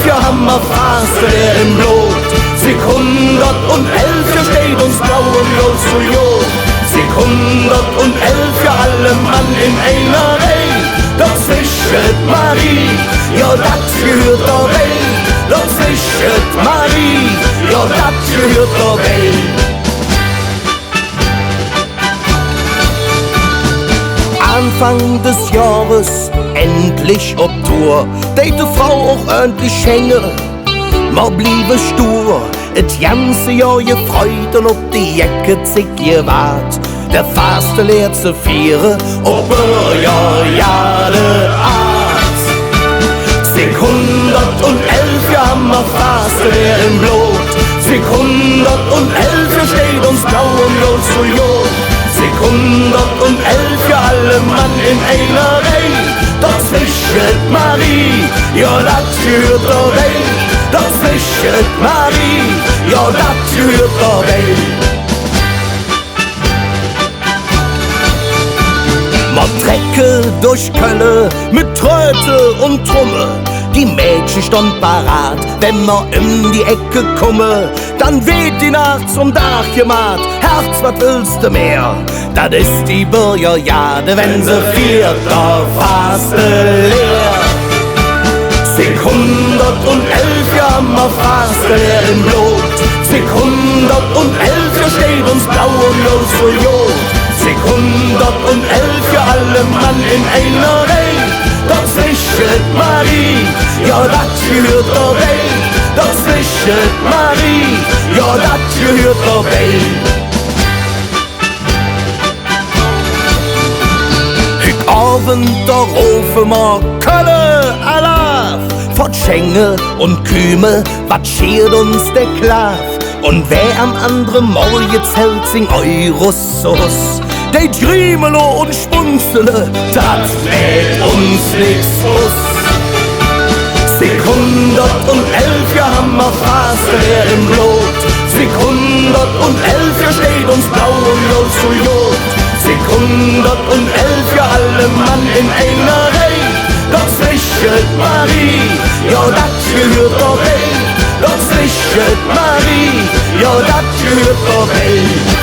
ja haben wir Faste im Blut. Sieg 111, ja steht uns blau und los zu Jod. Sieg 111, ja alle Mann in einer Reihe. Doch sichert Marie, ja das gehört der Welt. Doch sichert Marie, ja das gehört der Welt. Anfang des Jahres endlich ob Tour, date Frau auch endlich hänge, ma bliebe stur. Et ganze Jahr gefreut und ob die Jacke zick gewahrt. Der Faste lehrt zu vieren, ob Jahre Arzt. Sieg 111, ja haben wir Faste im Blut. Sieg 111, ja steht uns blau und los zu Jod. Sieg 111, ja alle Mann in einer Reihe. Doch sichert Marie, ja das gehört der Welt. Doch sichert Marie, ja das gehört der Welt. Man Trecke durch Kölle mit Tröte und Trumme. Die Mädchen stand parat, wenn man um die Ecke komme. Dann weht die Nacht zum Dach gemacht. Herz, was willst du mehr? Das ist die Bürgerjade, wenn sie vierter Faste leer. Sieg 111, ja haben wir Faste im Blut. Sieg 111, ja steht uns blau und los zu Jod. Sieg 111, ja alle Mann in einer Reihe. Doch sichert Marie, ja das gehört der Welt. Doch sichert Marie, ja das gehört der Welt. Hüt Abend da rufe ma Kölle Alaf. Von Schenge und Küme, wat schiert uns der Klav. Und wer am anderen Morgen zählt sing Eurus. Die Driemelo und Spunzele, das weht uns nix aus. Sieg 111, ja haben wir Faste im Blut. Sieg 111, ja steht uns blau und los zu Jod. Sieg 111, ja alle Mann in einer Reihe. Doch sichert Marie, ja das gehört der Welt. Doch sichert Marie, ja das gehört der Welt.